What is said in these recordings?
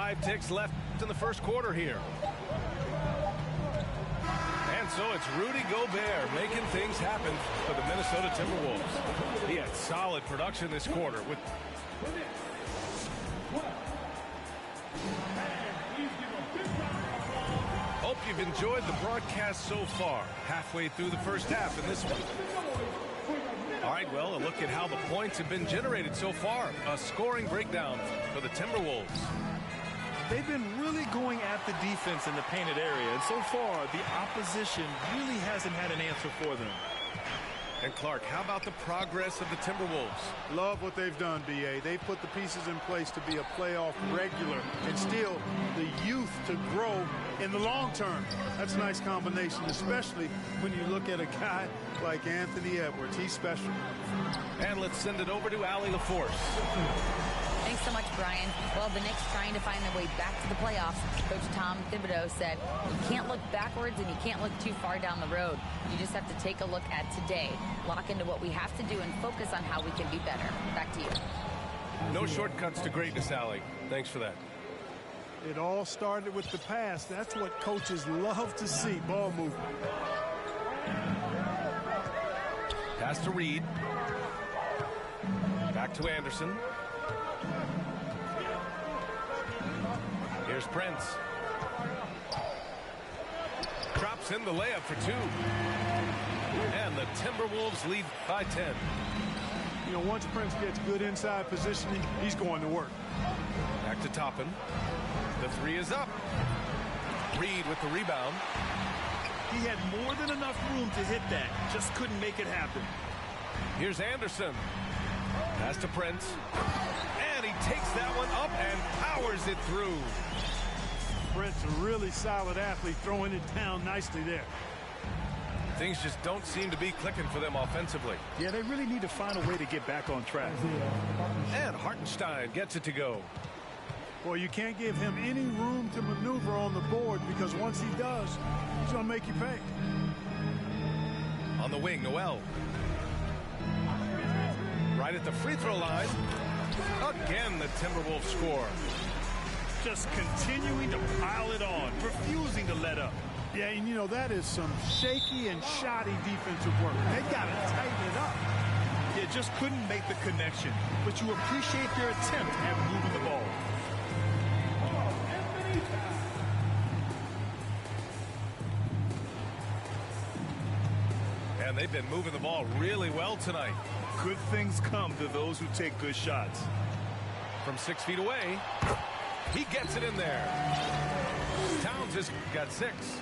5 ticks left in the first quarter here. And so it's Rudy Gobert making things happen for the Minnesota Timberwolves. He had solid production this quarter with Hope you've enjoyed the broadcast so far. Halfway through the first half in this one. All right, well, a look at how the points have been generated so far. A scoring breakdown for the Timberwolves. They've been really going at the defense in the painted area, and so far the opposition really hasn't had an answer for them. And Clark, how about the progress of the Timberwolves? Love what they've done, B.A. They've put the pieces in place to be a playoff regular and still the youth to grow in the long term. That's a nice combination, especially when you look at a guy like Anthony Edwards. He's special. And let's send it over to Allie LaForce. Thanks so much, Brian. Well, the Knicks trying to find their way back to the playoffs. Coach Tom Thibodeau said, you can't look backwards and you can't look too far down the road. You just have to take a look at today, lock into what we have to do, and focus on how we can be better. Back to you. No shortcuts to greatness, Allie. Thanks for that. It all started with the pass. That's what coaches love to see, ball movement. Pass to Reed. Back to Anderson. Here's Prince. Drops in the layup for 2. And the Timberwolves lead by 10. You know, once Prince gets good inside positioning, he's going to work. Back to Toppin. The 3 is up. Reed with the rebound. He had more than enough room to hit that. Just couldn't make it happen. Here's Anderson. Pass to Prince. And he takes that one up and powers it through. Prince, a really solid athlete, throwing it down nicely there. Things just don't seem to be clicking for them offensively. Yeah, they really need to find a way to get back on track. And Hartenstein gets it to go. Well, you can't give him any room to maneuver on the board because once he does, he's going to make you pay. On the wing, Noel. Right at the free throw line. Again, the Timberwolves score. Just continuing to pile it on, refusing to let up. Yeah, and you know, that is some shaky and shoddy defensive work. They got to tighten it up. Yeah, just couldn't make the connection. But you appreciate their attempt at moving the ball. And they've been moving the ball really well tonight. Good things come to those who take good shots. From 6 feet away, he gets it in there. Towns has got 6.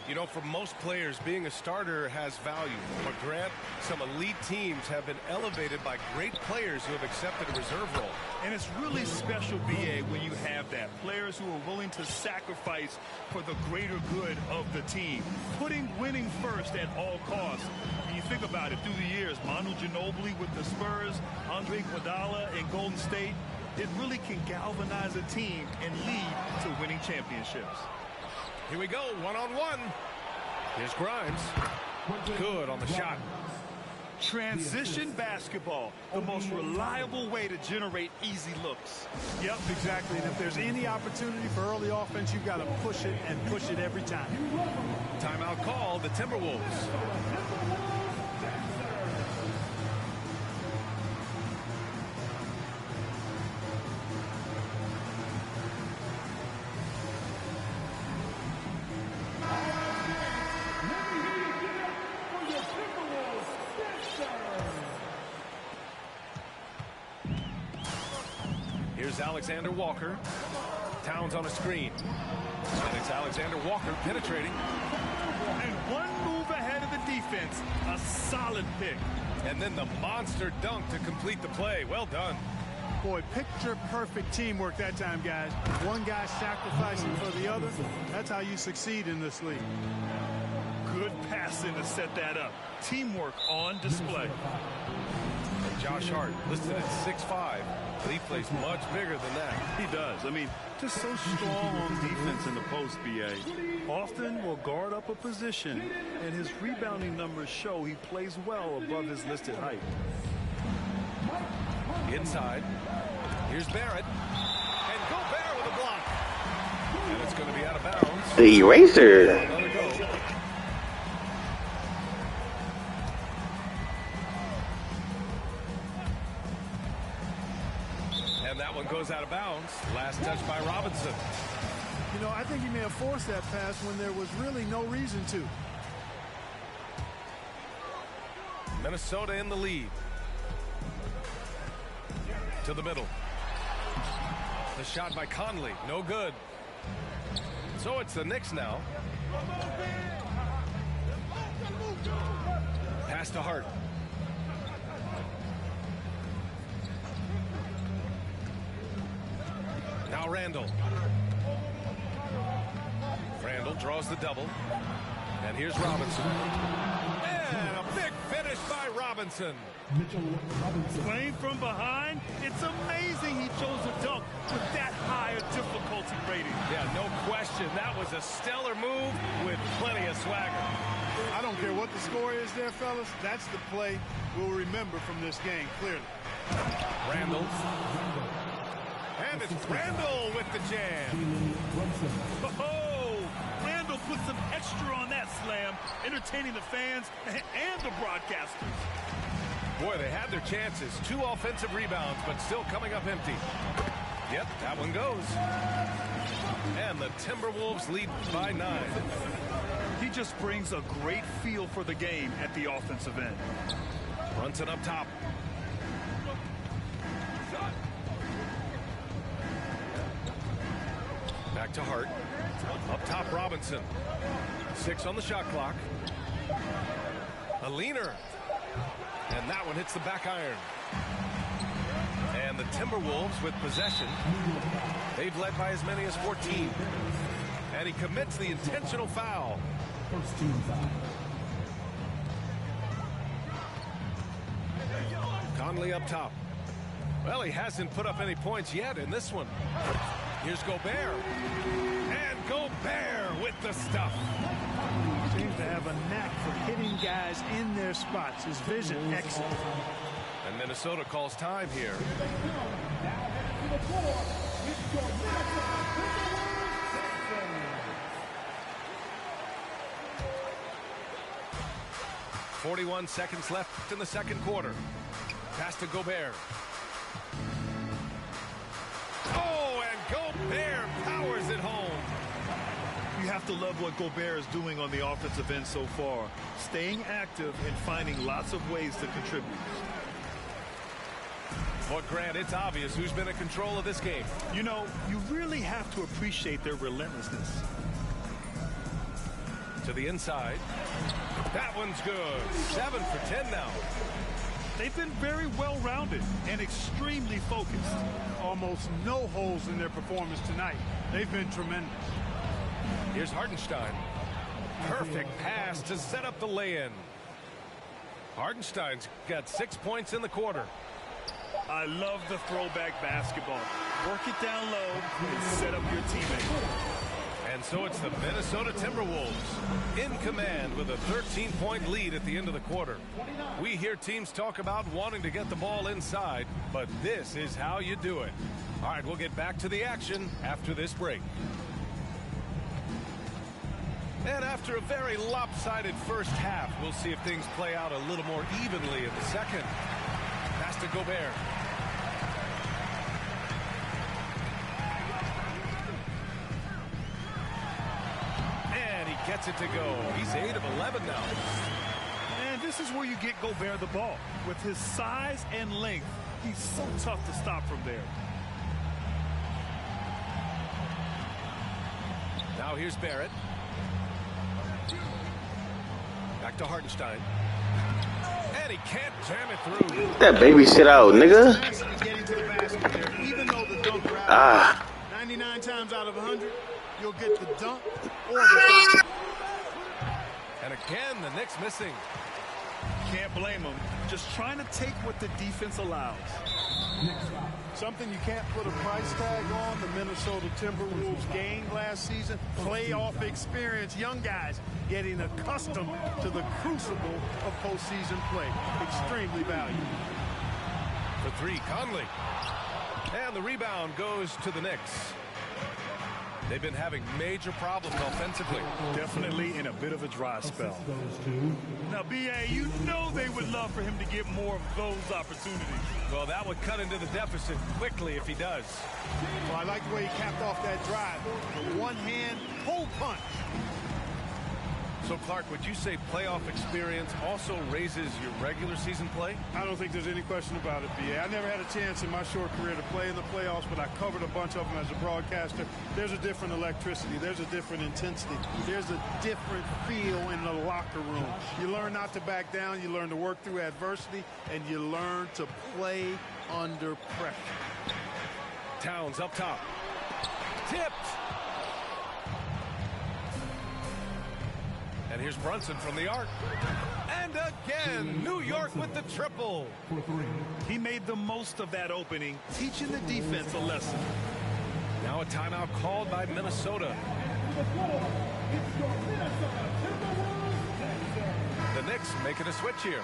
You know, for most players, being a starter has value. But Grant, some elite teams have been elevated by great players who have accepted a reserve role. And it's really special, B.A., when you have that. Players who are willing to sacrifice for the greater good of the team. Putting winning first at all costs. When you think about it, through the years, Manu Ginobili with the Spurs, Andre Iguodala in Golden State, it really can galvanize a team and lead to winning championships. Here we go, one-on-one. Here's Grimes. Good on the shot. Transition basketball, the most reliable way to generate easy looks. Yep, exactly. And if there's any opportunity for early offense, you've got to push it and push it every time. Timeout call, the Timberwolves. Here's Alexander Walker. Towns on a screen. And it's Alexander Walker penetrating. And one move ahead of the defense. A solid pick. And then the monster dunk to complete the play. Well done. Boy, picture-perfect teamwork that time, guys. One guy sacrificing for the other. That's how you succeed in this league. Good passing to set that up. Teamwork on display. And Josh Hart, listed at 6'5". But he plays much bigger than that. He does. I mean, just so strong on defense in the post, B.A. Often will guard up a position, and his rebounding numbers show he plays well above his listed height. Inside. Here's Barrett. And Gobert with a block. going to be out of bounds. The eraser. Another go. And that one goes out of bounds. Last touch by Robinson. You know, I think he may have forced that pass when there was really no reason to. Minnesota in the lead. To the middle. The shot by Conley, no good. So it's the Knicks now. Pass to Hart. Now Randall. Randall draws the double. And here's Robinson. And a big finish by Robinson. Playing from behind, it's amazing he chose a dunk with that higher difficulty rating. Yeah, no question. That was a stellar move with plenty of swagger. I don't care what the score is there, fellas. That's the play we'll remember from this game, clearly. Randall. And it's Randall with the jam. Oh, Randall put some extra on that slam, entertaining the fans and the broadcasters. Boy, they had their chances. 2 offensive rebounds, but still coming up empty. Yep, that one goes. And the Timberwolves lead by 9. He just brings a great feel for the game at the offensive end. Brunson up top. Back to Hart. Up top, Robinson. 6 on the shot clock. A leaner. And that one hits the back iron. And the Timberwolves with possession. They've led by as many as 14. And he commits the intentional foul. First team foul. Conley up top. Well, he hasn't put up any points yet in this one. Here's Gobert. And Gobert with the stuff. Seems to have a knack for hitting guys in their spots. His vision excellent. And Minnesota calls time here. 41 seconds left in the second quarter. Pass to Gobert. Oh, and Gobert powers it home. You have to love what Gobert is doing on the offensive end so far. Staying active and finding lots of ways to contribute. But Grant, it's obvious who's been in control of this game. You know, you really have to appreciate their relentlessness. To the inside. That one's good. 7 for 10 now. They've been very well-rounded and extremely focused. Almost no holes in their performance tonight. They've been tremendous. Here's Hartenstein. Perfect pass to set up the lay-in. Hartenstein's got 6 points in the quarter. I love the throwback basketball. Work it down low and set up your teammate. And so it's the Minnesota Timberwolves in command with a 13-point lead at the end of the quarter. We hear teams talk about wanting to get the ball inside, but this is how you do it. All right, we'll get back to the action after this break. And after a very lopsided first half, we'll see if things play out a little more evenly in the second. Pass to Gobert. Gets it to go. He's 8 of 11 now. And this is where you get Gobert the ball. With his size and length, he's so tough to stop from there. Now here's Barrett. Back to Hartenstein. And he can't jam it through. That baby sit out, nigga. Ah. 99 times out of 100, you'll get the dunk or the foul. And again, the Knicks missing. Can't blame them. Just trying to take what the defense allows. Something you can't put a price tag on. The Minnesota Timberwolves gained last season. Playoff experience. Young guys getting accustomed to the crucible of postseason play. Extremely valuable. For 3, Conley. And the rebound goes to the Knicks. They've been having major problems offensively. Definitely in a bit of a dry spell. Now, B.A., you know they would love for him to get more of those opportunities. Well, that would cut into the deficit quickly if he does. Well, I like the way he capped off that drive. The one-hand pull punch. So, Clark, would you say playoff experience also raises your regular season play? I don't think there's any question about it, B.A. I never had a chance in my short career to play in the playoffs, but I covered a bunch of them as a broadcaster. There's a different electricity. There's a different intensity. There's a different feel in the locker room. You learn not to back down. You learn to work through adversity, and you learn to play under pressure. Towns up top. Tipped. And here's Brunson from the arc. And again, New York with the triple. He made the most of that opening, teaching the defense a lesson. Now a timeout called by Minnesota. The Knicks making a switch here.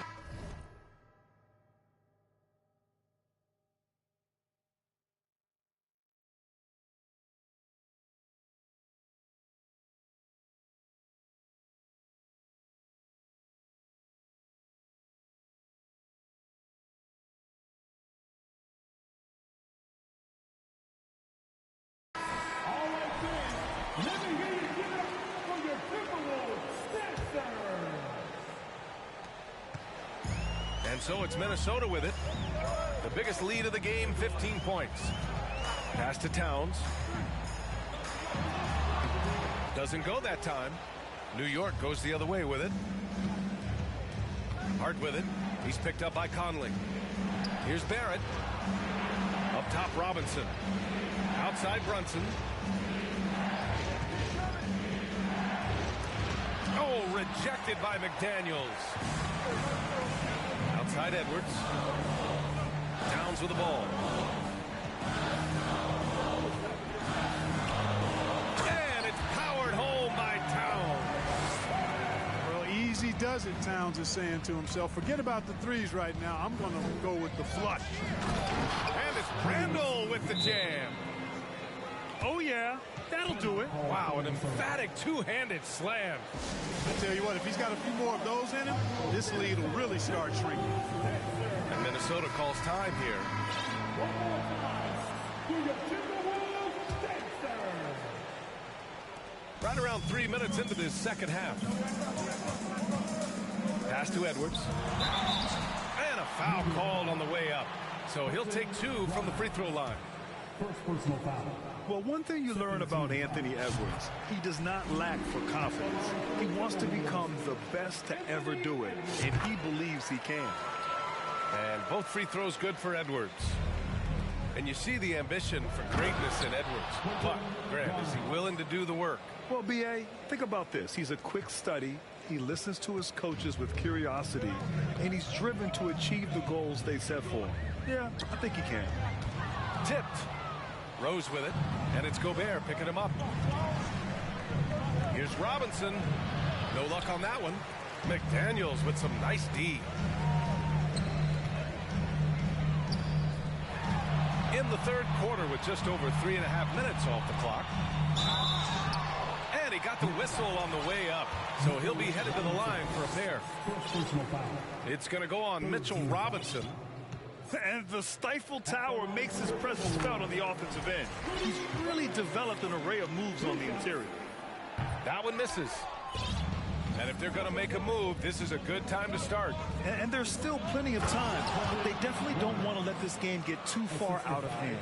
And so it's Minnesota with it. The biggest lead of the game, 15 points. Pass to Towns. Doesn't go that time. New York goes the other way with it. Hart with it. He's picked up by Conley. Here's Barrett. Up top, Robinson. Outside, Brunson. Oh, rejected by McDaniels. Outside Edwards. Towns with the ball. And it's powered home by Towns. Well, easy does it, Towns is saying to himself. Forget about the threes right now. I'm going to go with the flush. And it's Randall with the jam. Oh, yeah, that'll do it. Wow, an emphatic two-handed slam. I tell you what, if he's got a few more of those in him, this lead will really start shrinking. And Minnesota calls time here. Right around 3 minutes into this second half. Pass to Edwards. And a foul called on the way up. So he'll take 2 from the free throw line. First personal foul. Well, one thing you learn about Anthony Edwards, he does not lack for confidence. He wants to become the best to ever do it, and he believes he can. And both free throws good for Edwards. And you see the ambition for greatness in Edwards. But, Grant, is he willing to do the work? Well, B.A., think about this. He's a quick study. He listens to his coaches with curiosity, and he's driven to achieve the goals they set for him. Yeah, I think he can. Tipped. Rose with it, and it's Gobert picking him up. Here's Robinson. No luck on that one. McDaniels with some nice D. In the third quarter with just over 3.5 minutes off the clock. And he got the whistle on the way up, so he'll be headed to the line for a pair. It's going to go on Mitchell Robinson. And the Stifle Tower makes his presence felt on the offensive end. He's really developed an array of moves on the interior. That one misses. And if they're going to make a move, this is a good time to start. And there's still plenty of time, but they definitely don't want to let this game get too far out of hand.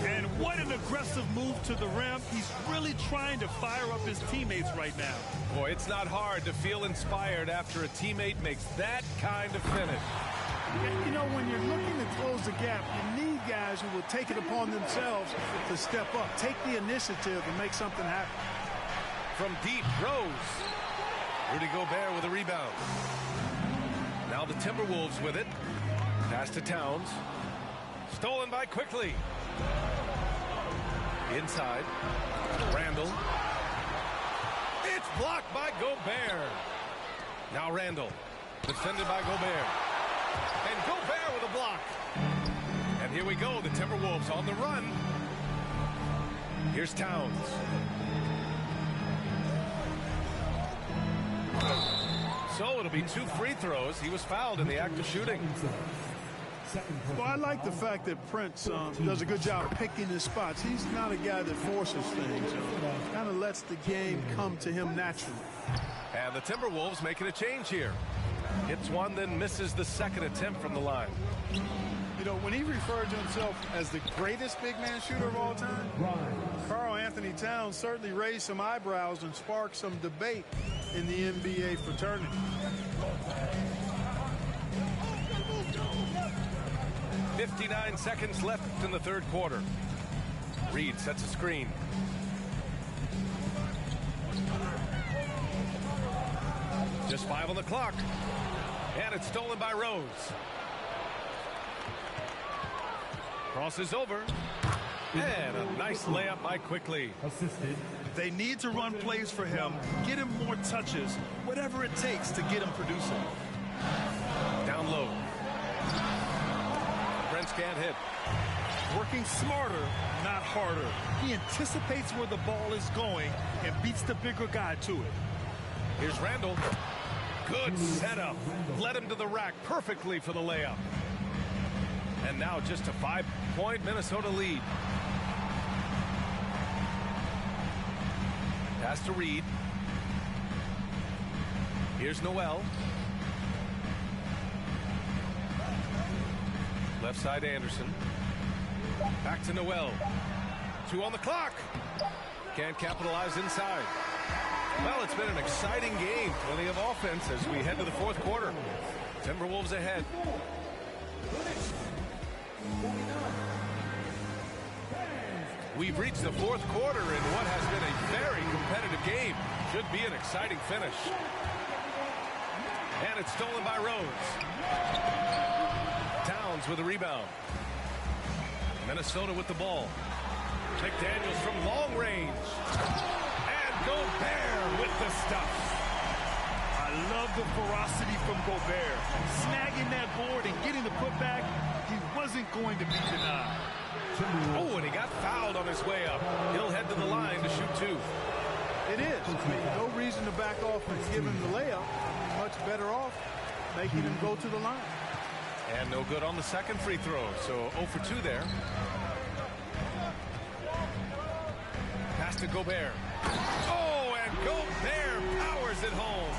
And what an aggressive move to the rim. He's really trying to fire up his teammates right now. Boy, it's not hard to feel inspired after a teammate makes that kind of finish. You know, when you're looking to close the gap, you need guys who will take it upon themselves to step up, take the initiative, and make something happen. From deep, Rose. Rudy Gobert with a rebound. Now the Timberwolves with it. Pass to Towns. Stolen by Quickly. Inside. Randall. It's blocked by Gobert. Now Randall. Defended by Gobert. And Gobert with a block. And here we go. The Timberwolves on the run. Here's Towns. So it'll be 2 free throws. He was fouled in the act of shooting. Well, I like the fact that Prince does a good job picking his spots. He's not a guy that forces things. Kind of lets the game come to him naturally. And the Timberwolves making a change here. Hits one, then misses the second attempt from the line. You know, when he referred to himself as the greatest big man shooter of all time, Karl Anthony Towns certainly raised some eyebrows and sparked some debate in the NBA fraternity. .59 seconds left in the third quarter. Reed sets a screen. Just 5 on the clock. And it's stolen by Rose. Crosses over. And a nice layup by Quickly. Assisted. They need to run plays for him, get him more touches, whatever it takes to get him producing. Down low. Brents can't hit. Working smarter, not harder. He anticipates where the ball is going and beats the bigger guy to it. Here's Randall. Good setup. Led him to the rack perfectly for the layup. And now just a 5-point Minnesota lead. Pass to Reed. Here's Noel. Left side Anderson. Back to Noel. 2 on the clock. Can't capitalize inside. Well, it's been an exciting game. Plenty of offense as we head to the fourth quarter. Timberwolves ahead. We've reached the fourth quarter in what has been a very competitive game. Should be an exciting finish. And it's stolen by Rose. Towns with a rebound. Minnesota with the ball. McDaniels from long range. And Gobert with the stuff. I love the ferocity from Gobert. Snagging that board and getting the putback, he wasn't going to be denied. Oh, and he got fouled on his way up. He'll head to the line to shoot 2. It is. I mean, no reason to back off and give him the layup. Much better off making him go to the line. And no good on the second free throw, so 0 for 2 there. Pass to Gobert. Oh, and Gobert powers it home.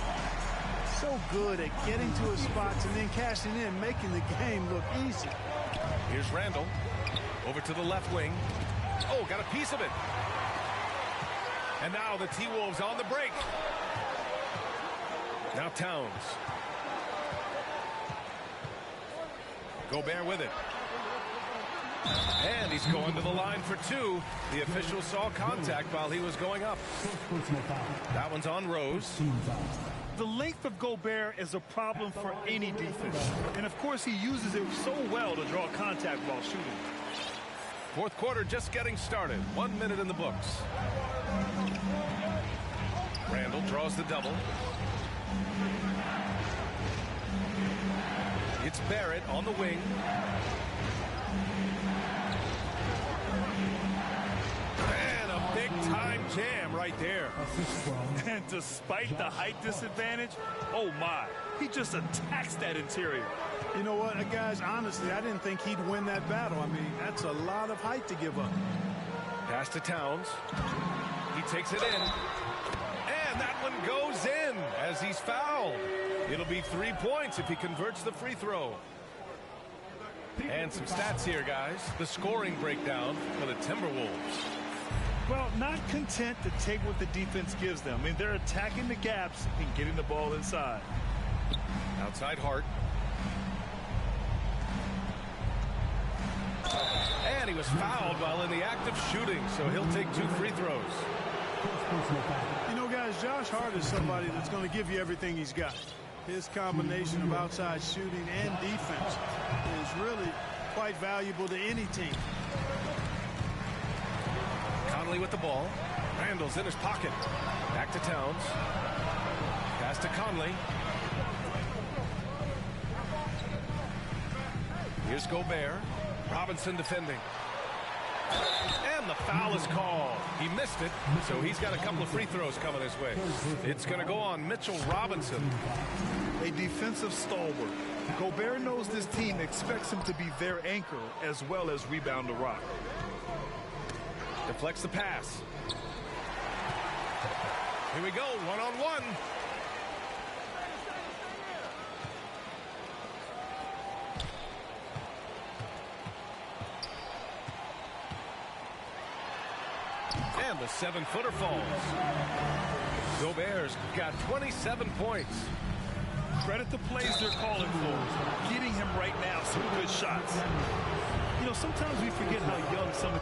So good at getting to his spots and then cashing in, making the game look easy. Here's Randall. Over to the left wing. Oh, got a piece of it. And now the T-Wolves on the break. Now Towns. Gobert with it. And he's going to the line for 2. The official saw contact while he was going up. That one's on Rose. The length of Gobert is a problem for any defense. And of course he uses it so well to draw contact while shooting. Fourth quarter just getting started. 1 minute in the books. Randall draws the double. It's Barrett on the wing. And a big-time jam right there. And despite the height disadvantage, oh my, he just attacks that interior. You know what, guys, honestly, I didn't think he'd win that battle. I mean, that's a lot of height to give up. Pass to Towns. He takes it in. And that one goes in as he's fouled. It'll be 3 points if he converts the free throw. And some stats here, guys. The scoring breakdown for the Timberwolves. Well, not content to take what the defense gives them. I mean, they're attacking the gaps and getting the ball inside. Outside Hart. And he was fouled while in the act of shooting, so he'll take 2 free throws. You know, guys, Josh Hart is somebody that's going to give you everything he's got. His combination of outside shooting and defense is really quite valuable to any team. Conley with the ball. Randall's in his pocket. Back to Towns. Pass to Conley. Here's Gobert. Robinson defending. And the foul is called. He missed it, so he's got a couple of free throws coming his way. It's going to go on Mitchell Robinson. A defensive stalwart. Gobert knows this team expects him to be their anchor as well as rebound the rock. Deflects the pass. Here we go, one-on-one. And the 7-footer falls. Gobert's got 27 points. Credit the plays they're calling for. Getting him right now some good shots. You know, sometimes we forget how young some of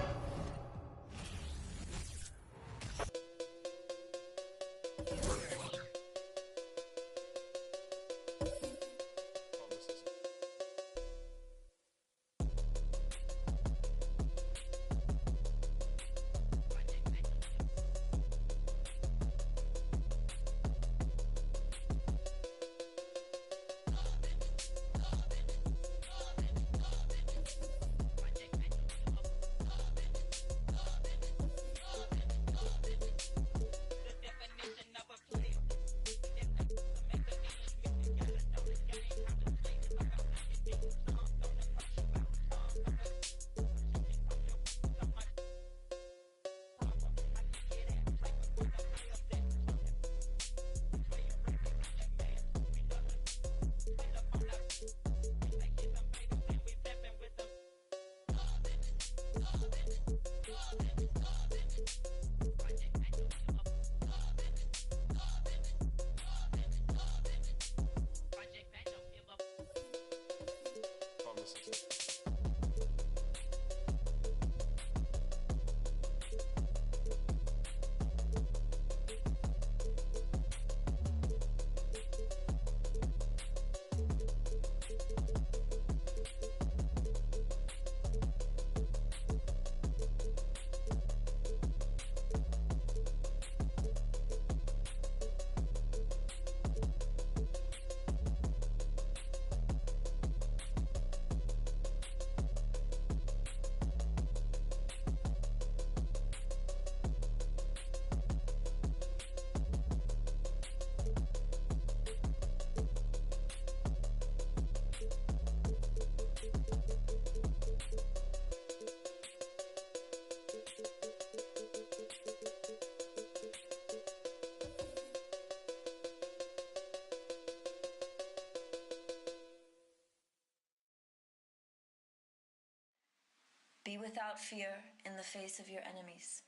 Be without fear in the face of your enemies.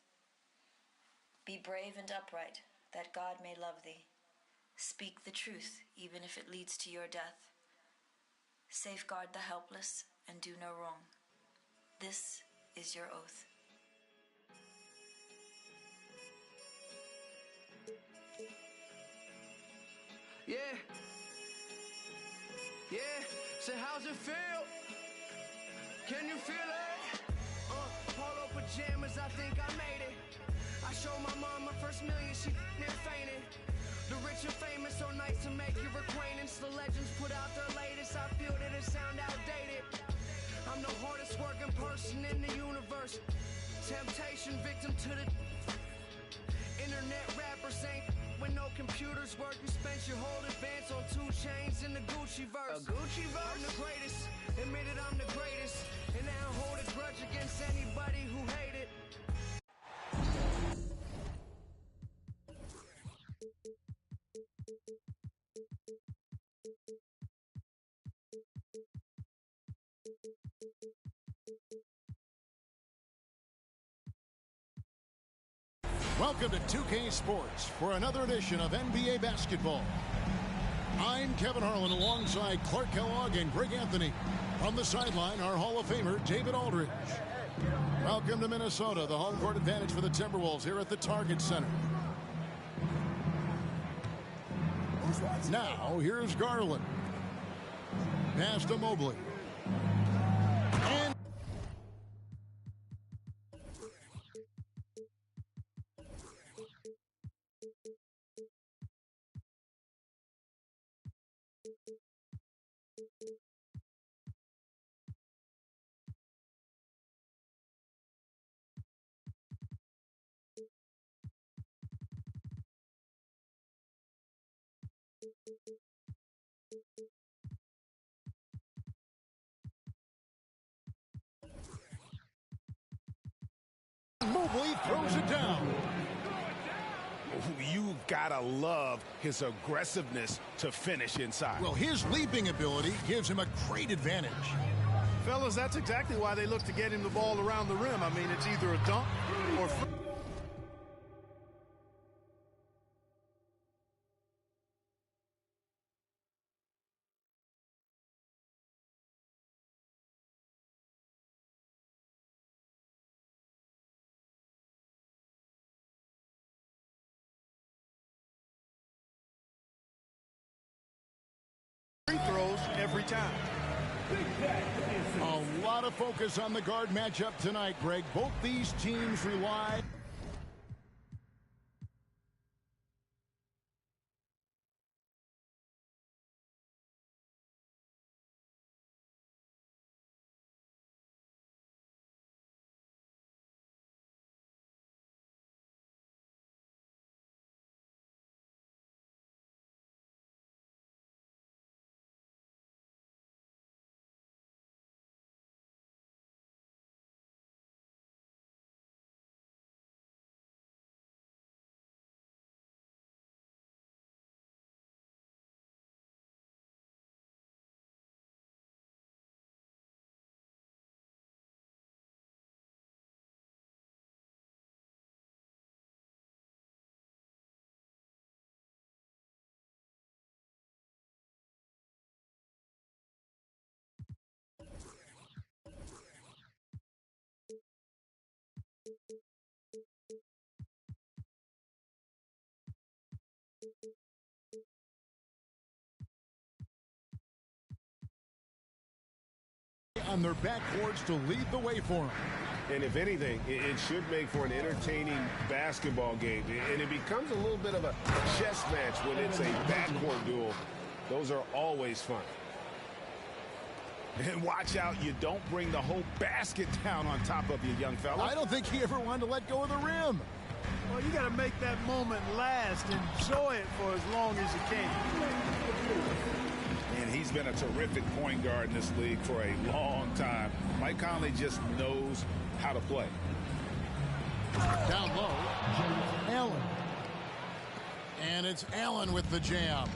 Be brave and upright, that God may love thee. Speak the truth, even if it leads to your death. Safeguard the helpless and do no wrong. This is your oath. Yeah. So how's it feel? Can you feel it? Polo pajamas, I think I made it. I showed my mom my first million, she near fainted. The rich and famous, so nice to make your acquaintance. The legends put out their latest, I feel that it sound outdated. I'm the hardest working person in the universe. Temptation victim to the internet rappers ain't when no computers work. You spent your whole advance on 2 Chainz in the Gucci verse. A Gucci verse? I'm the greatest, admitted I'm the greatest. And I don't hold a grudge against anybody who hated. Welcome to 2K Sports for another edition of NBA Basketball. I'm Kevin Harlan alongside Clark Kellogg and Greg Anthony. From the sideline, our Hall of Famer, David Aldridge. Welcome to Minnesota, the home court advantage for the Timberwolves here at the Target Center. Now, here's Garland. Pass to Mobley. Mobley throws it down. You've got to love his aggressiveness to finish inside. Well, his leaping ability gives him a great advantage. Fellas, that's exactly why they look to get him the ball around the rim. I mean, it's either a dunk or... free throws every time. A lot of focus on the guard matchup tonight, Greg. Both these teams rely... on their backcourts to lead the way for them. And if anything, it should make for an entertaining basketball game. And it becomes a little bit of a chess match when it's a backcourt duel. Those are always fun. And watch out, you don't bring the whole basket down on top of you, young fella. I don't think he ever wanted to let go of the rim. Well, you got to make that moment last. Enjoy it for as long as you can. And he's been a terrific point guard in this league for a long time. Mike Conley just knows how to play. Down low, Allen. And it's Allen with the jam.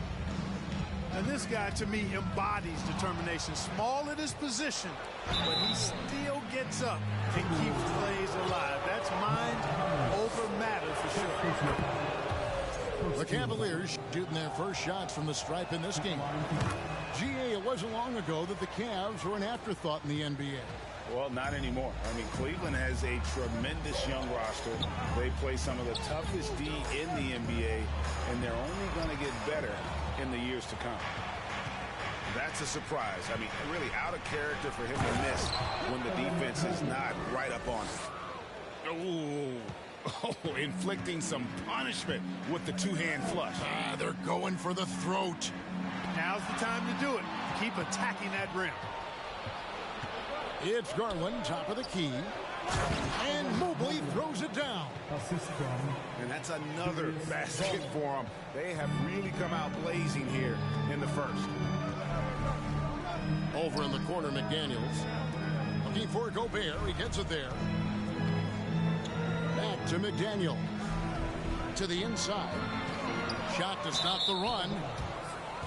And this guy, to me, embodies determination. Small at his position, but he still gets up and keeps plays alive. That's mind over matter for sure. The Cavaliers shooting their first shots from the stripe in this game. GA, it wasn't long ago that the Cavs were an afterthought in the NBA. Well, not anymore. I mean, Cleveland has a tremendous young roster. They play some of the toughest D in the NBA, and they're only going to get better in the years to come. That's a surprise. I mean, really out of character for him to miss when the defense is not right up on him. Oh, inflicting some punishment with the two-hand flush. They're going for the throat. Now's the time to do it. Keep attacking that rim. It's Garland, top of the key. And Mobley throws it down. And that's another basket for them. They have really come out blazing here in the first. Over in the corner, McDaniels. Looking for Gobert. He gets it there. Back to McDaniel. To the inside. Shot to stop the run.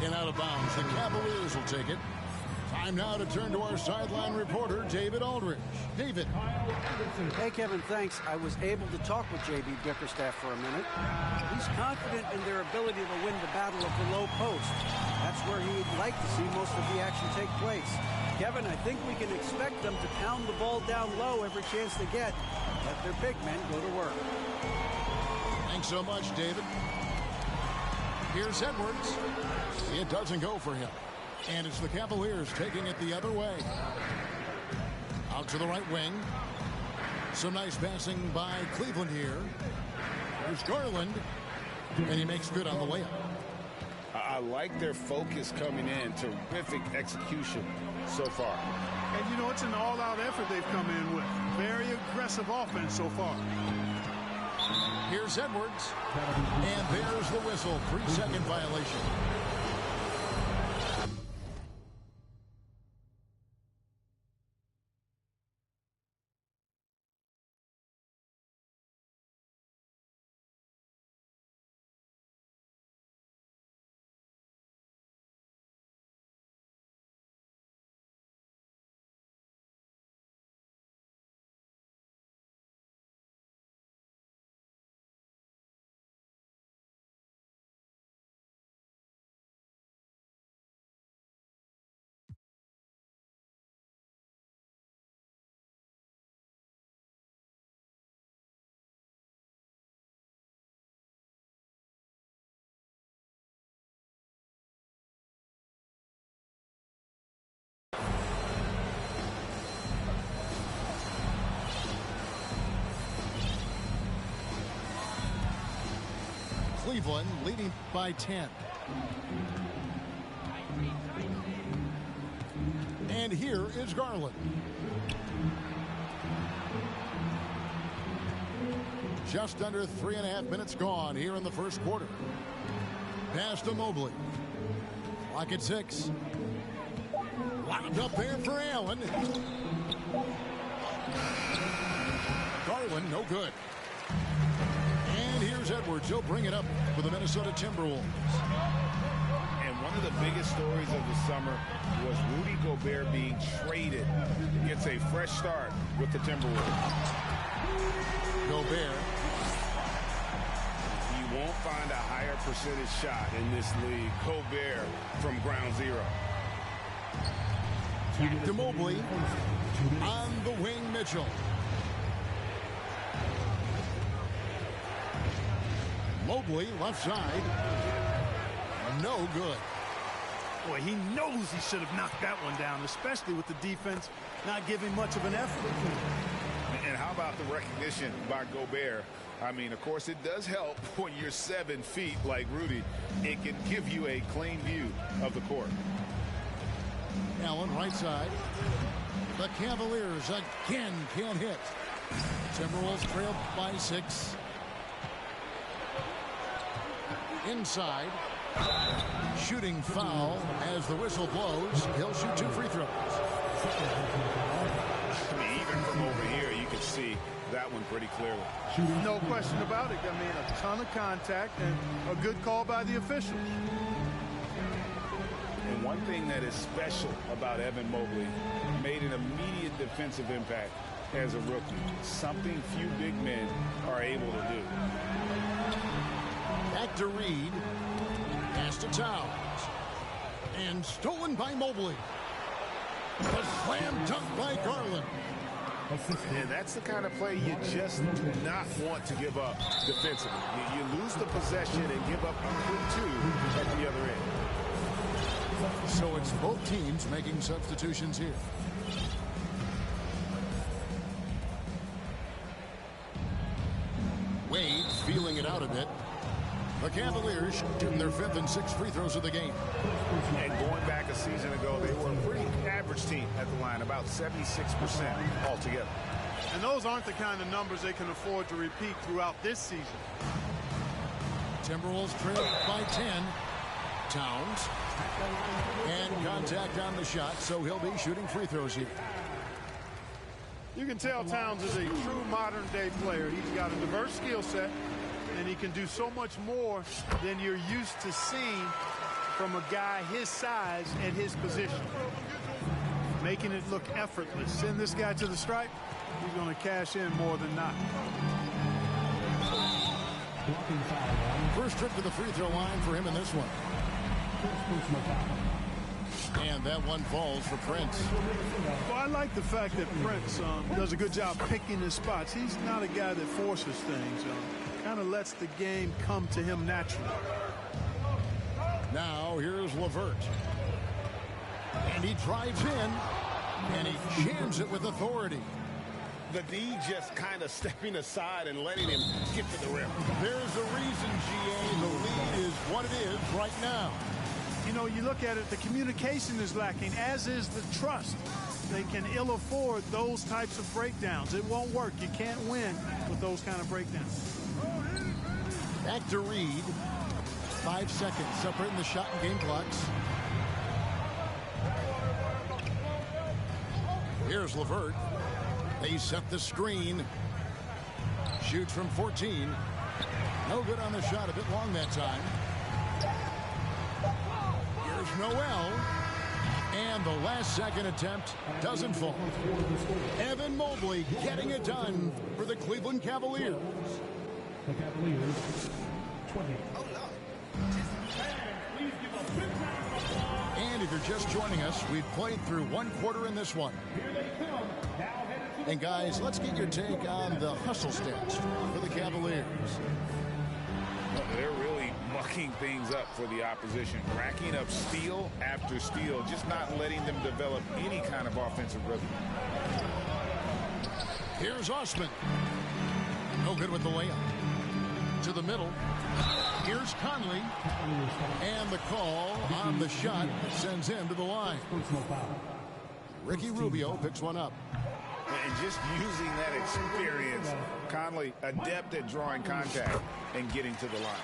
And out of bounds. The Cavaliers will take it. Time now to turn to our sideline reporter, David Aldridge. David. Hey, Kevin, thanks. I was able to talk with J.B. Bickerstaff for a minute. He's confident in their ability to win the battle of the low post. That's where he would like to see most of the action take place. Kevin, I think we can expect them to pound the ball down low every chance they get. Let their big men go to work. Thanks so much, David. Here's Edwards. It doesn't go for him. And it's the Cavaliers taking it the other way. Out to the right wing. Some nice passing by Cleveland here. There's Garland. And he makes good on the way up. I like their focus coming in. Terrific execution so far. And, you know, it's an all-out effort they've come in with. Very aggressive offense so far. Here's Edwards. And there's the whistle. 3-second violation. Cleveland leading by 10. And here is Garland. Just under 3.5 minutes gone here in the first quarter. Pass to Mobley. Clock at 6. Lobbed up there for Allen. Garland, no good. And here's Edwards. He'll bring it up for the Minnesota Timberwolves. And one of the biggest stories of the summer was Rudy Gobert being traded. Gets a fresh start with the Timberwolves. Gobert. You won't find a higher percentage shot in this league. Gobert from ground zero. To Mobley. On the wing, Mitchell. Mobley, left side. No good. Boy, he knows he should have knocked that one down, especially with the defense not giving much of an effort. And how about the recognition by Gobert? I mean, of course, it does help when you're 7 feet like Rudy. It can give you a clean view of the court. Allen, right side. The Cavaliers again can't hit. Timberwolves trail by 6. Inside. Shooting foul as the whistle blows. He'll shoot 2 free throws. I mean, even from over here, you can see that one pretty clearly. No question about it. I mean, a ton of contact and a good call by the official. And one thing that is special about Evan Mobley, made an immediate defensive impact as a rookie. Something few big men are able to do. Back to Reed. Pass to Towns. And stolen by Mobley. A slam dunk by Garland. And that's the kind of play you just do not want to give up defensively. You lose the possession and give up a quick 2 at the other end. So it's both teams making substitutions here. Wade feeling it out a bit. The Cavaliers shooting their 5th and 6th free throws of the game. And going back a season ago, they were a pretty average team at the line, about 76% altogether. And those aren't the kind of numbers they can afford to repeat throughout this season. Timberwolves trail by 10. Towns. And contact on the shot, so he'll be shooting free throws here. You can tell Towns is a true modern-day player. He's got a diverse skill set, and he can do so much more than you're used to seeing from a guy his size and his position. Making it look effortless. Send this guy to the stripe, he's going to cash in more than not. First trip to the free throw line for him in this one. And that one falls for Prince. Well, I like the fact that Prince does a good job picking his spots. He's not a guy that forces things. Kind of lets the game come to him naturally. Now here's LeVert. And he drives in. And he jams it with authority. The D just kind of stepping aside and letting him get to the rim. There's a reason, GA, the lead is what it is right now. You know, you look at it, the communication is lacking, as is the trust. They can ill afford those types of breakdowns. It won't work. You can't win with those kind of breakdowns. Back to Reed. 5 seconds separating the shot and game clocks. Here's LeVert. They set the screen. Shoots from 14. No good on the shot. A bit long that time. Here's Noel. And the last second attempt doesn't fall. Evan Mobley getting it done for the Cleveland Cavaliers. The Cavaliers, 20. And if you're just joining us, we've played through 1 quarter in this one. And guys, let's get your take on the hustle stats for the Cavaliers. Well, they're really mucking things up for the opposition, racking up steal after steal, just not letting them develop any kind of offensive rhythm. Here's Osman. No good with the layup. To the middle. Here's Conley. And the call on the shot sends him to the line. Ricky Rubio picks one up. And just using that experience, Conley adept at drawing contact and getting to the line.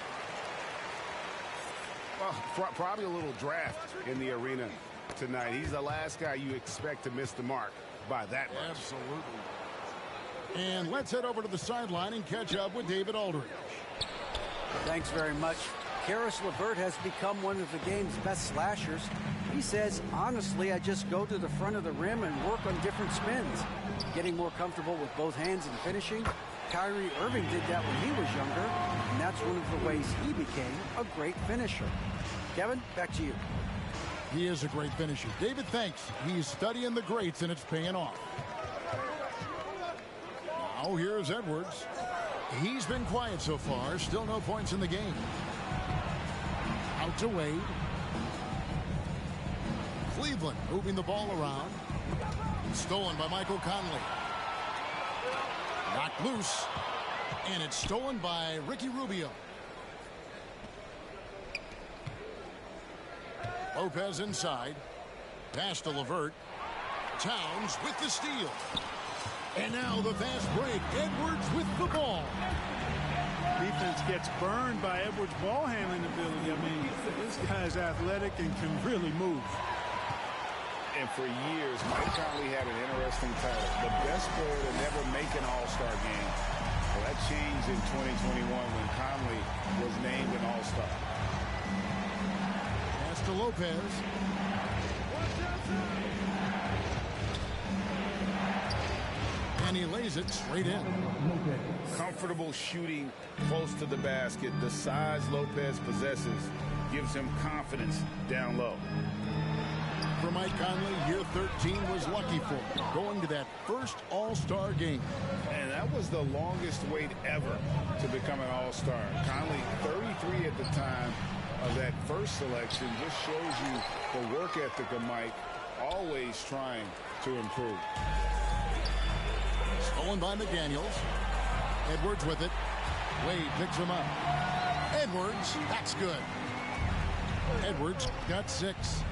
Well, probably a little draft in the arena tonight. He's the last guy you expect to miss the mark by that much. Absolutely. And let's head over to the sideline and catch up with David Aldridge. Thanks very much. Caris LeVert has become one of the game's best slashers. He says, honestly, I just go to the front of the rim and work on different spins. Getting more comfortable with both hands and finishing. Kyrie Irving did that when he was younger, and that's one of the ways he became a great finisher. Kevin, back to you. He is a great finisher. David, thanks. He's studying the greats, and it's paying off. Now here's Edwards. He's been quiet so far. Still no points in the game. Out to Wade. Cleveland moving the ball around. Stolen by Michael Conley. Knocked loose. And it's stolen by Ricky Rubio. Lopez inside. Pass to LeVert. Towns with the steal. And now the fast break. Edwards with the ball. Defense gets burned by Edwards' ball handling ability. I mean, this guy's athletic and can really move. And for years, Mike Conley had an interesting title. The best player to never make an All-Star game. Well, that changed in 2021 when Conley was named an All-Star. Pass to Lopez. And he lays it straight in. Comfortable shooting close to the basket. The size Lopez possesses gives him confidence down low. For Mike Conley, year 13 was lucky for him, going to that first All-Star game. And that was the longest wait ever to become an All-Star. Conley, 33 at the time of that first selection, just shows you the work ethic of Mike, always trying to improve. Stolen by McDaniels. Edwards with it. Wade picks him up. Edwards, that's good. Edwards got 6.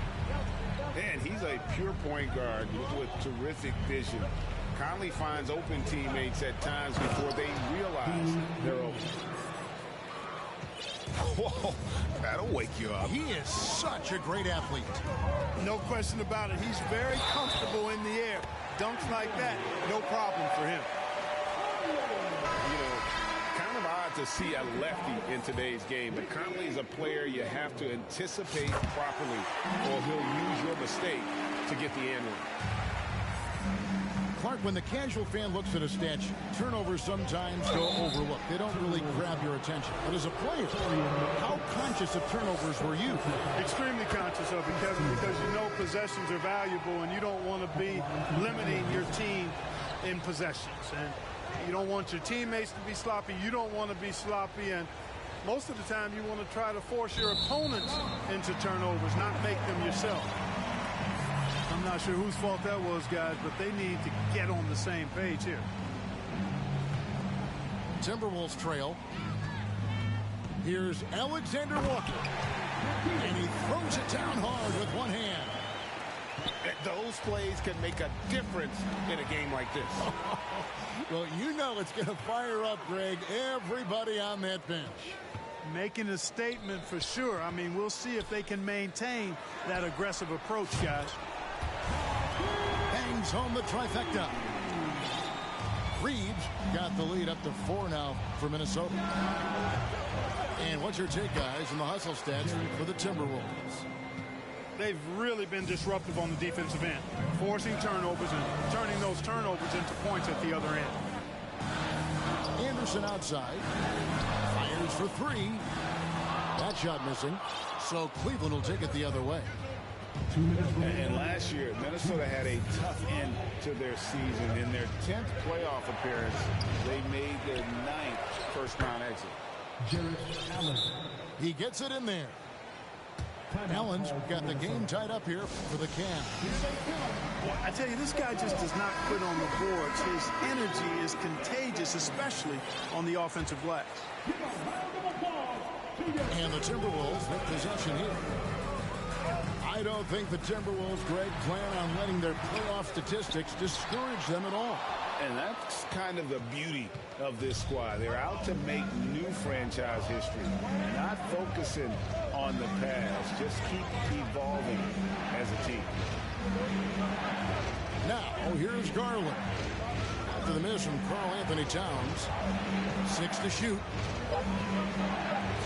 And he's a pure point guard with terrific vision. Conley finds open teammates at times before they realize they're open. Whoa, that'll wake you up. He is such a great athlete. No question about it. He's very comfortable in the air. Dunks like that, no problem for him. You know, kind of odd to see a lefty in today's game, but Conley is a player you have to anticipate properly, or he'll use your mistake to get the end one. Clark, when the casual fan looks at a stat sheet, turnovers sometimes go overlooked. They don't really grab your attention. But as a player, how conscious of turnovers were you? Extremely conscious of it, Kevin, because you know possessions are valuable and you don't want to be limiting your team in possessions. And you don't want your teammates to be sloppy. You don't want to be sloppy. And most of the time you want to try to force your opponents into turnovers, not make them yourself. I'm not sure whose fault that was, guys, but they need to get on the same page here. Timberwolves trail. Here's Alexander Walker. And he throws it down hard with one hand. Those plays can make a difference in a game like this. Well, you know it's going to fire up, Greg, everybody on that bench. Making a statement for sure. I mean, we'll see if they can maintain that aggressive approach, guys. Bangs home the trifecta. Reeves got the lead up to 4 now for Minnesota. And what's your take, guys, on the hustle stats for the Timberwolves? They've really been disruptive on the defensive end, forcing turnovers and turning those turnovers into points at the other end. Anderson outside. Fires for 3. That shot missing. So Cleveland will take it the other way. And last year, Minnesota had a tough end to their season. In their 10th playoff appearance, they made their 9th first-round exit. Jarrett Allen. He gets it in there. Allen's got the game tied up here for the Cavs. I tell you, this guy just does not quit on the boards. His energy is contagious, especially on the offensive glass. And the Timberwolves with possession here. I don't think the Timberwolves, Greg, plan on letting their playoff statistics discourage them at all. And that's kind of the beauty of this squad. They're out to make new franchise history, not focusing on the past. Just keep evolving as a team. Now, here's Garland. After the miss from Karl-Anthony Towns. 6 to shoot.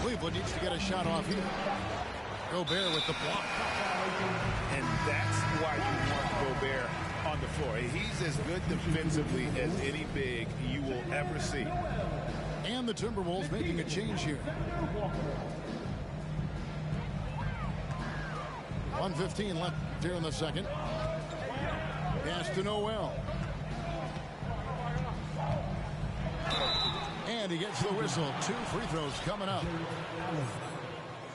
Cleveland needs to get a shot off here. Gobert with the block. And that's why you want Gobert on the floor. He's as good defensively as any big you will ever see. And the Timberwolves making a change here. 1:15 left here in the second. Pass to Noel. And he gets the whistle. 2 free throws coming up.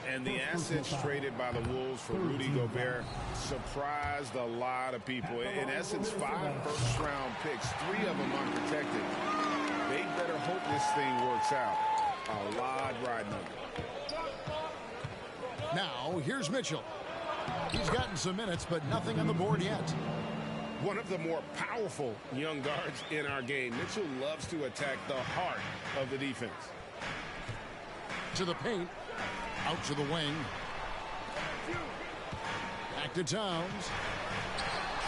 And the assets traded by the Wolves for Rudy Gobert surprised a lot of people. In essence, 5 first-round picks, 3 of them unprotected. They better hope this thing works out. A lot riding on it. Now, here's Mitchell. He's gotten some minutes, but nothing on the board yet. One of the more powerful young guards in our game. Mitchell loves to attack the heart of the defense. To the paint. Out to the wing. Back to Towns.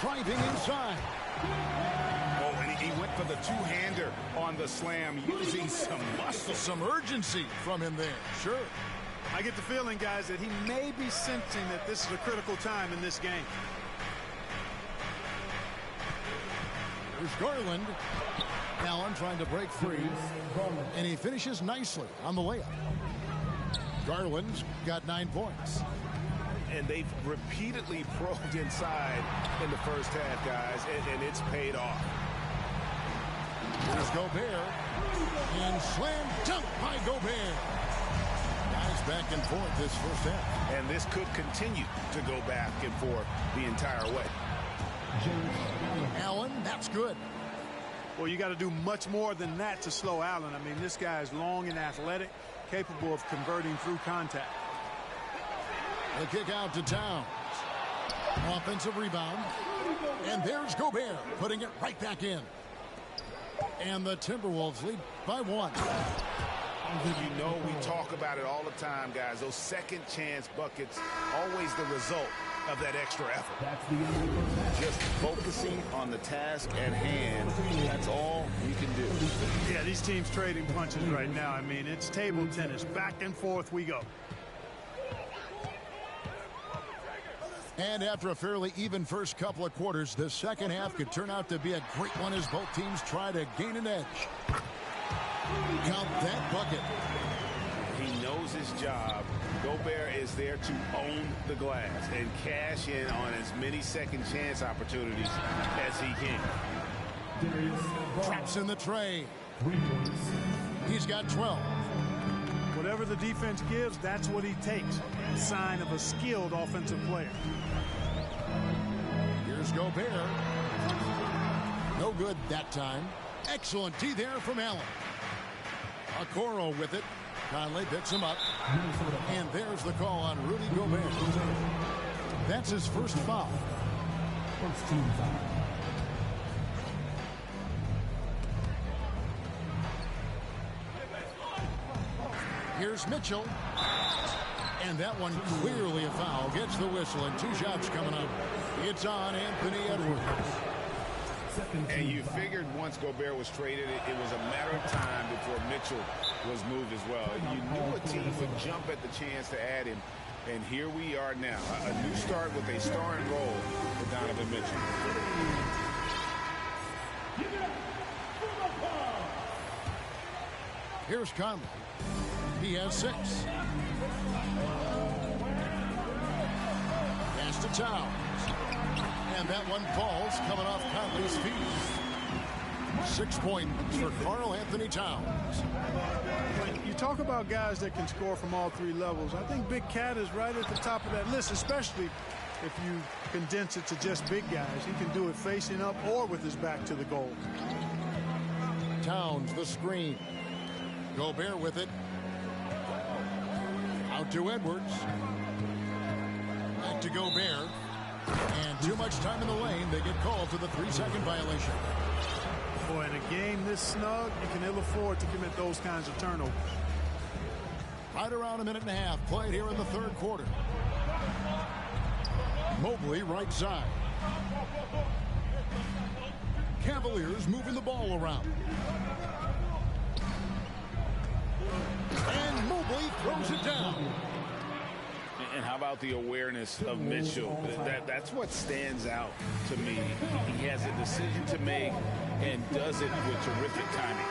Driving inside. Oh, and he went for the two-hander on the slam, using some muscle. Some urgency from him there. Sure. I get the feeling, guys, that he may be sensing that this is a critical time in this game. There's Garland. Allen trying to break free. And he finishes nicely on the layup. Garland's got 9 points. And they've repeatedly probed inside in the first half, guys, and it's paid off. There's Gobert. And slam dunk by Gobert. Guys back and forth this first half. And this could continue to go back and forth the entire way. Allen, that's good. Well, you got to do much more than that to slow Allen. I mean, this guy is long and athletic, capable of converting through contact. The kick out to Towns. Offensive rebound. And there's Gobert putting it right back in. And the Timberwolves lead by 1. You know, we talk about it all the time, guys. Those second chance buckets, always the result of that extra effort. Just focusing on the task at hand, that's all you can do. Yeah, these teams trading punches right now. I mean, it's table tennis. Back and forth we go. And after a fairly even first couple of quarters, the second half could turn out to be a great one as both teams try to gain an edge. Count that bucket. He knows his job. Gobert is there to own the glass and cash in on as many second chance opportunities as he can. Traps in the tray. He's got 12. Whatever the defense gives, that's what he takes. A sign of a skilled offensive player. Here's Gobert. No good that time. Excellent D there from Allen. Okoro with it. Conley picks him up. And there's the call on Rudy Gobert. That's his first foul. First team foul. Here's Mitchell. And that one clearly a foul. Gets the whistle and 2 shots coming up. It's on Anthony Edwards. And you figured once Gobert was traded, it was a matter of time before Mitchell was moved as well. You knew a team would jump at the chance to add him. And here we are now. A new start with a starring role for Donovan Mitchell. Here's Conley. He has 6. Pass to Towns. And that one falls coming off Conley's feet. 6 points for Karl-Anthony Towns. You talk about guys that can score from all 3 levels. I think Big Cat is right at the top of that list, especially if you condense it to just big guys. He can do it facing up or with his back to the goal. Towns the screen. Gobert with it. Out to Edwards. Back to Gobert. And too much time in the lane. They get called to the 3-second violation. Boy, in a game this snug, you can ill afford to commit those kinds of turnovers. Right around a minute and a half played here in the third quarter. Mobley right side. Cavaliers moving the ball around. And Mobley throws it down. And how about the awareness of Mitchell? That's what stands out to me. He has a decision to make and does it with terrific timing.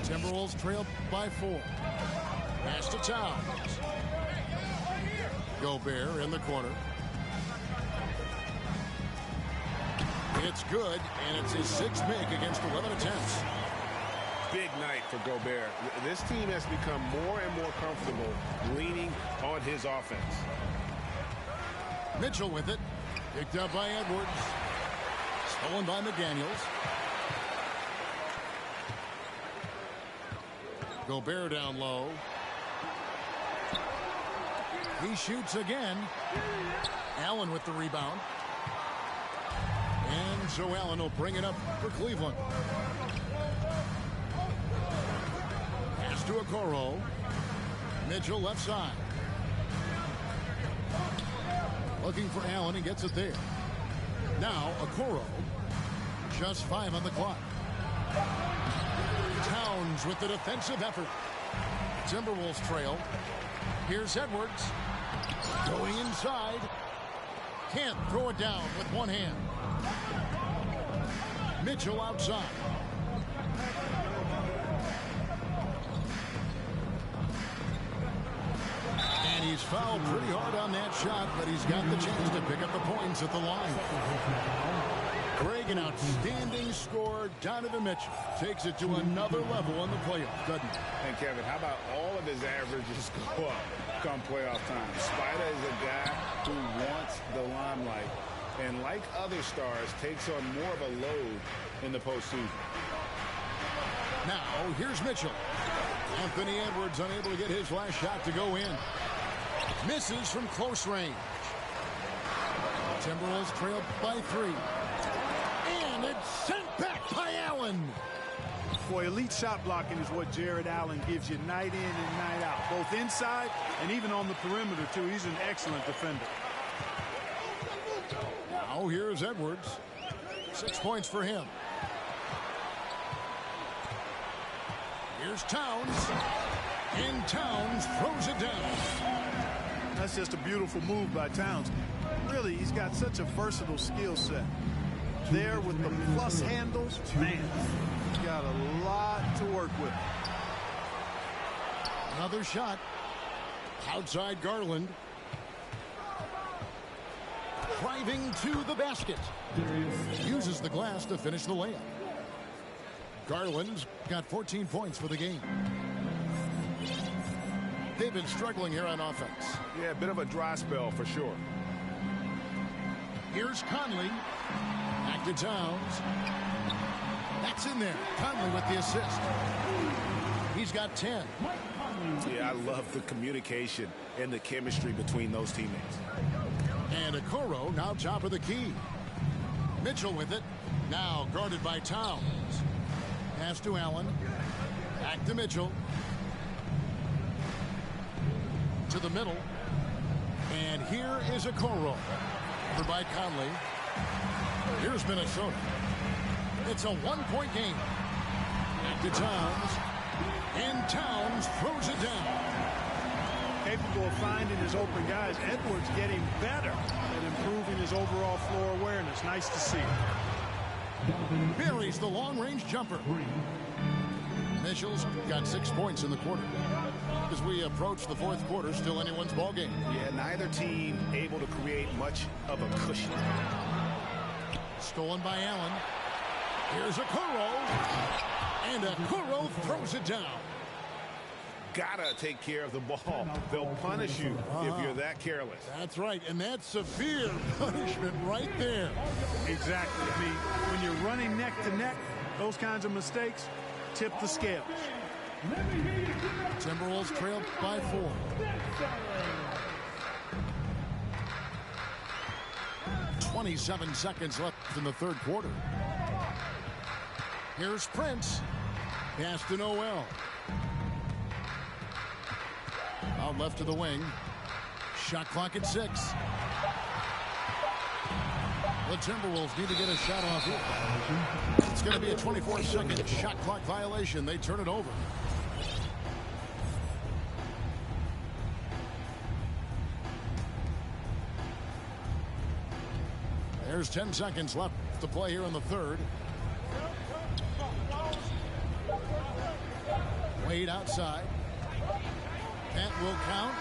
Timberwolves trail by 4. Pass to Towns. Gobert in the corner. It's good, and it's his 6th make against 11 attempts. Big night for Gobert. This team has become more and more comfortable leaning on his offense. Mitchell with it. Picked up by Edwards. Stolen by McDaniels. Gobert down low. He shoots again. Allen with the rebound. And so Allen will bring it up for Cleveland. Pass to Okoro. Mitchell left side. Looking for Allen and gets it there. Now Okoro. Just 5 on the clock. Towns with the defensive effort. Timberwolves trail. Here's Edwards. Going inside. Can't throw it down with one hand. Mitchell outside. And he's fouled pretty hard on that shot, but he's got the chance to pick up the points at the line. Greg, an outstanding scorer. Donovan Mitchell takes it to another level in the playoffs, doesn't he? And Kevin, how about all of his averages go up come playoff time? Spider is a guy who wants the limelight, and like other stars, takes on more of a load in the postseason. Now, here's Mitchell. Anthony Edwards unable to get his last shot to go in. Misses from close range. Timberwolves trail by 3. And it's sent back by Allen. Boy, elite shot blocking is what Jared Allen gives you night in and night out, both inside and even on the perimeter, too. He's an excellent defender. Now here's Edwards. 6 points for him. Here's Towns. And Towns throws it down. That's just a beautiful move by Towns. Really, he's got such a versatile skill set. There with the plus handles, man, he's got a lot to work with. Another shot. Outside Garland. Driving to the basket. Uses the glass to finish the layup. Garland's got 14 points for the game. They've been struggling here on offense. Yeah, a bit of a dry spell for sure. Here's Conley. Back to Towns. That's in there. Conley with the assist. He's got 10. Yeah, I love the communication and the chemistry between those teammates. And Okoro now top of the key. Mitchell with it. Now guarded by Towns. Pass to Allen. Back to Mitchell. To the middle. And here is Okoro. Over by Conley. Here's Minnesota. It's a 1-point game. Back to Towns. And Towns throws it down. Capable of finding his open guys. Edwards getting better at improving his overall floor awareness. Nice to see. Buries the long-range jumper. Mitchell's got 6 points in the quarter. As we approach the fourth quarter, still anyone's ball game. Yeah, neither team able to create much of a cushion. Stolen by Allen. Here's Okoro. And Okoro throws it down. gotta take care of the ball. They'll punish you if you're that careless. That's right, and that's severe punishment right there. Exactly. I mean, when you're running neck to neck, those kinds of mistakes tip the scales. Timberwolves trail by 4. "27 seconds left in the third quarter. Here's Prince. Pass to Noel. Out left to the wing. Shot clock at 6. The Timberwolves need to get a shot off here. It's going to be a 24-second shot clock violation. They turn it over. There's 10 seconds left to play here in the third. Wade outside. That will count.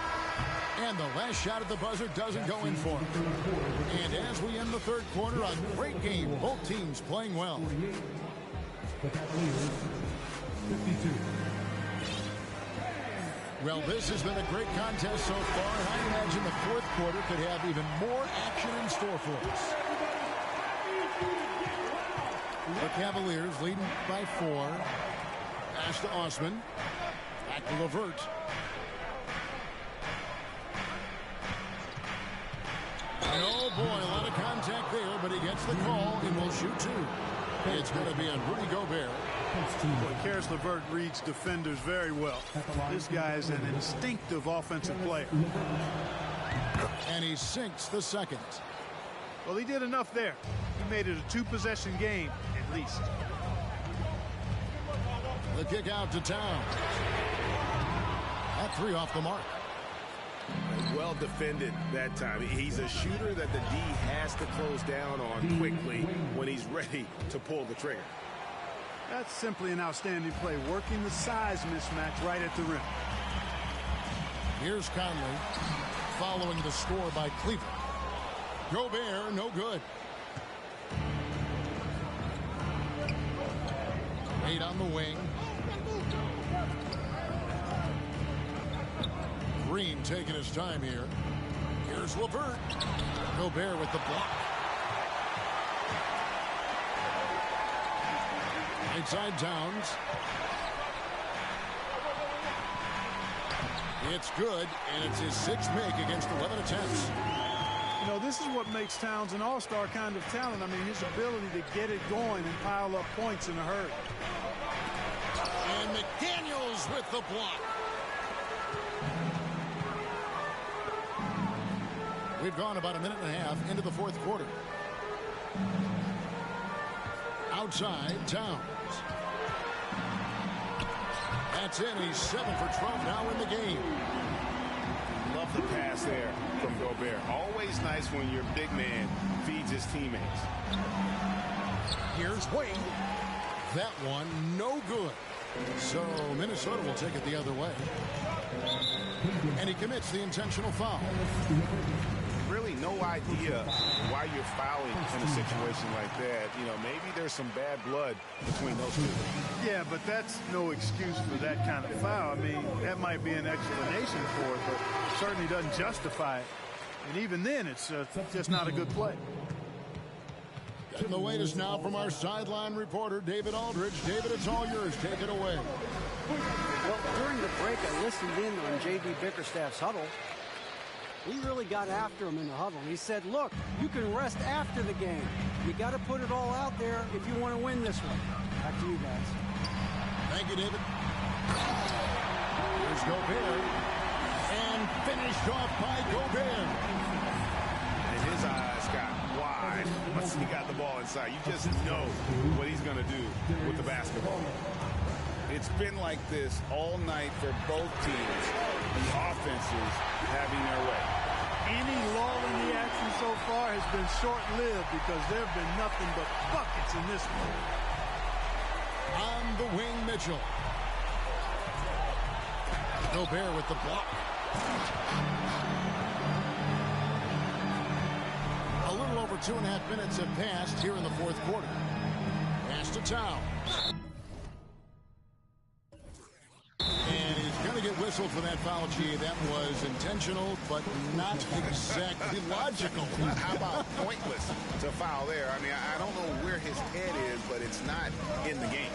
And the last shot at the buzzer doesn't go in for him. And as we end the third quarter, a great game. Both teams playing well. Well, this has been a great contest so far, and I imagine the fourth quarter could have even more action in store for us. The Cavaliers leading by 4. Pass to Osman. Back to LeVert. And oh boy, a lot of contact there, but he gets the call and will shoot 2. It's going to be on Rudy Gobert. Well, Caris LeVert reads defenders very well. This guy is an instinctive offensive player. And he sinks the second. Well, he did enough there. He made it a 2-possession game, at least. The kick out to Towns. That 3 off the mark. Well defended that time. He's a shooter that the D has to close down on quickly when he's ready to pull the trigger. That's simply an outstanding play, working the size mismatch right at the rim. Here's Conley following the score by Cleveland. Gobert, no good. Wade on the wing. Green taking his time here. Here's LeVert. Gobert with the block. Right side Towns. It's good, and it's his 6th make against 11 attempts. You know, this is what makes Towns an all-star kind of talent. I mean, his ability to get it going and pile up points in a hurry. And McDaniels with the block. We've gone about a minute and a half into the fourth quarter. Outside, Towns. That's in. He's 7 for 12 now in the game. Love the pass there from Gobert. Always nice when your big man feeds his teammates. Here's Wade. That one, no good. So Minnesota will take it the other way. And he commits the intentional foul. Really no idea why you're fouling in a situation like that. You know, maybe there's some bad blood between those two. Yeah, but that's no excuse for that kind of foul. I mean, that might be an explanation for it, but it certainly doesn't justify it. And even then, it's just not a good play. And the latest now from our sideline reporter, David Aldridge. David, it's all yours. Take it away. Well, during the break, I listened in on J.B. Bickerstaff's huddle. We really got after him in the huddle. He said, look, you can rest after the game. You got to put it all out there if you want to win this one. Back to you guys. Thank you, David. Here's Gobert. And finished off by Gobert. And his eyes got wide once he got the ball inside. You just know what he's going to do with the basketball. It's been like this all night for both teams. The offenses having their way. Any lull in the action so far has been short-lived because there have been nothing but buckets in this one. On the wing, Mitchell. Gobert with the block. A little over 2.5 minutes have passed here in the fourth quarter. Pass to Towns. And he's going to get with whistle for that foul, G. That was intentional, but not exactly logical. How about pointless to foul there? I mean, I don't know where his head is, but it's not in the game.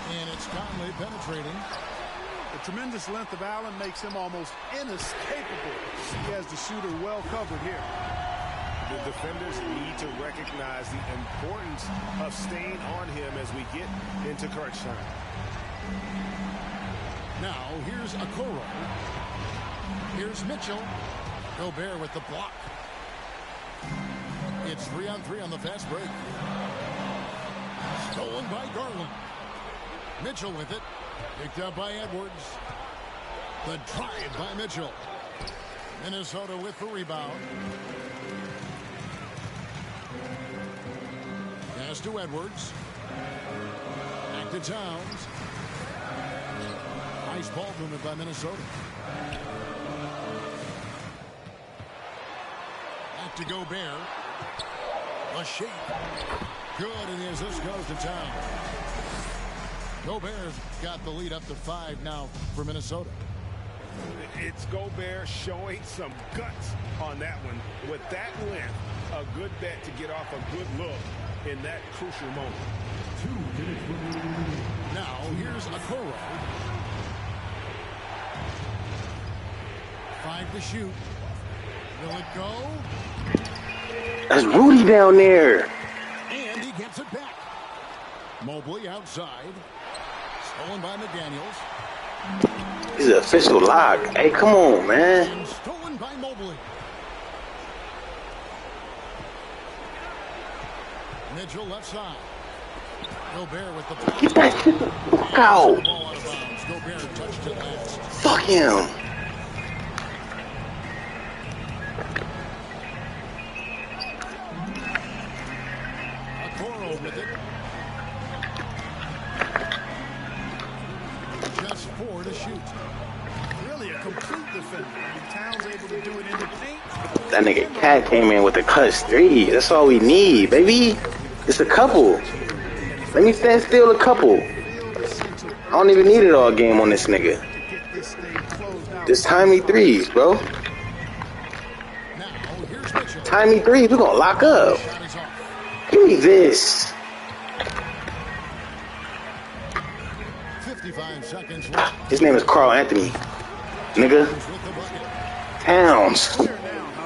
And it's Conley penetrating. The tremendous length of Allen makes him almost inescapable. He has the shooter well covered here. The defenders need to recognize the importance of staying on him as we get into crunch time. Now, here's Okoro. Here's Mitchell. Gobert with the block. It's 3-on-3 on the fast break. Stolen by Garland. Mitchell with it. Picked up by Edwards. The drive by Mitchell. Minnesota with the rebound. Pass to Edwards. Back to Towns. Nice ball movement by Minnesota. Back to Gobert. A shake. Good, and as this goes to Towns. Gobert's got the lead up to 5 now for Minnesota. It's Gobert showing some guts on that one. With that length, a good bet to get off a good look in that crucial moment. Now here's Okoro. 5 to shoot. Will it go? That's Rudy down there. And he gets it back. Mobley outside. Stolen by McDaniels. This is an official lock. Hey, come on, man. And stolen by Mobley. Mitchell left side. Gobert with the ball. Get that shit the fuck out. Ball out of bounds. Gobert touched it last. Fuck him. Okoro with it. Just 4 to shoot. Really a complete defender. Towns able to do it in the paint. That nigga Cat came in with a clutch 3. That's all we need, baby. It's a couple. Let me stand still a couple. I don't even need it all game on this nigga. Just time me 3s, bro. Time me 3s. We're gonna lock up. Give me this. 55 seconds left. His name is Carl Anthony. Nigga. Towns. How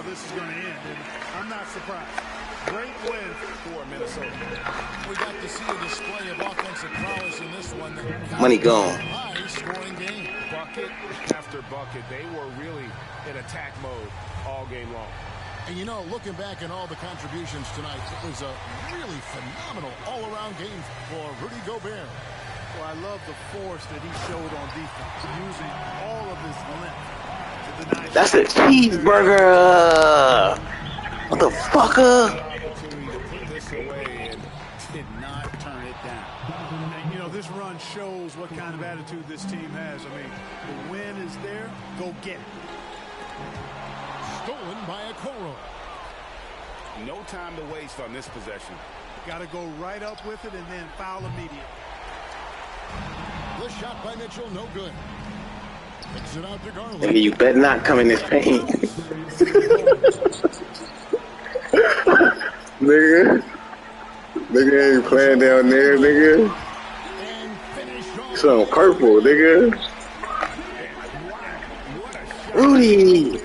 this is going to end, and I'm not surprised. Great win for Minnesota. We got to see a display of offensive prowess in this one. Money gone. High-scoring game. Bucket after bucket. They were really in attack mode all game long. And you know, looking back at all the contributions tonight, it was a really phenomenal all-around game for Rudy Gobert. Well, I love the force that he showed on defense, using all of his length to deny. That's a cheeseburger. Motherfucker. Opportunity to put this away and did not turn it down. And, you know, this run shows what kind of attitude this team has. I mean, the win is there. Go get it. Stolen by Okoro. No time to waste on this possession. Got to go right up with it and then foul immediate. The shot by Mitchell, no good. Picks it out to Garland. Nigga, you better not come in this paint. Nigga ain't playing down there, nigga. Some purple, nigga. Rudy.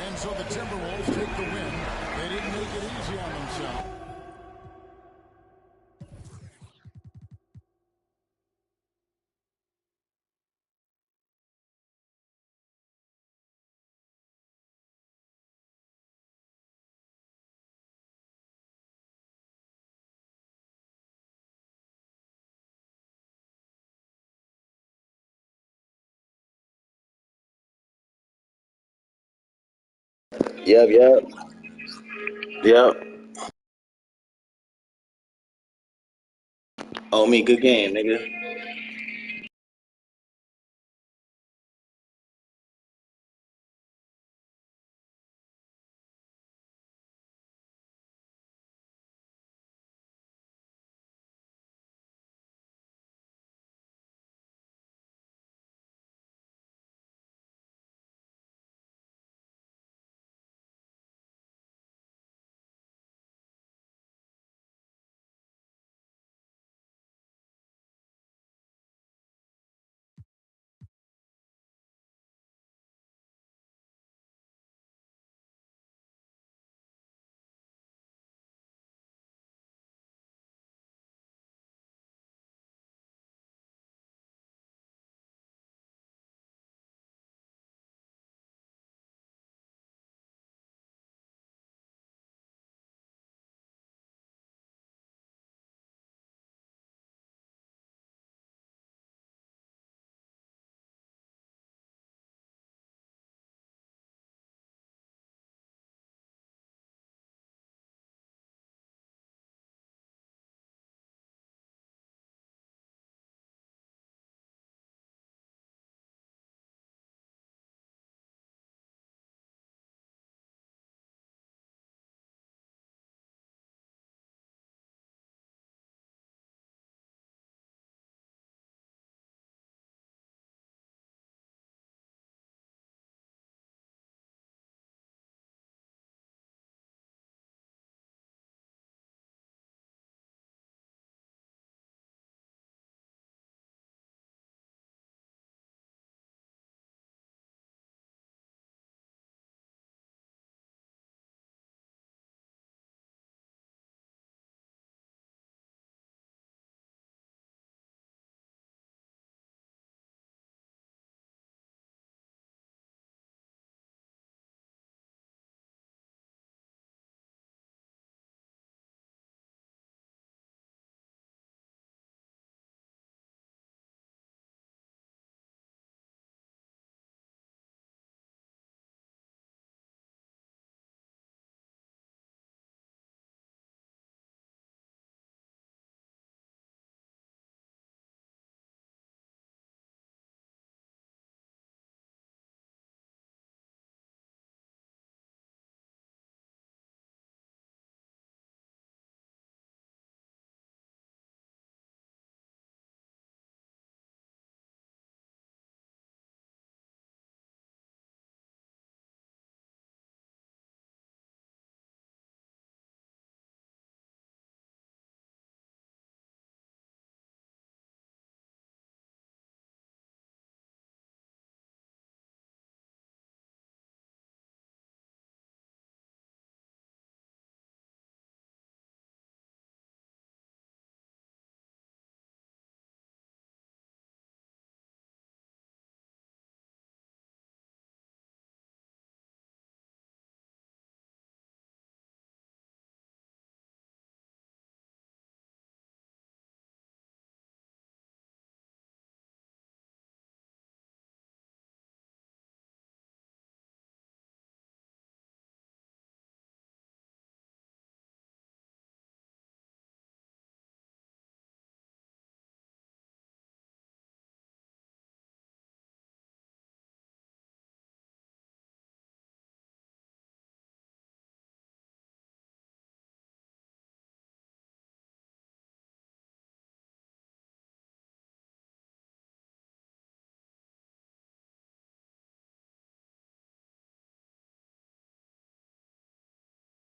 And so the Timberwolves take the win. They didn't make it easy on themselves. Yep. Oh, me, good game, nigga.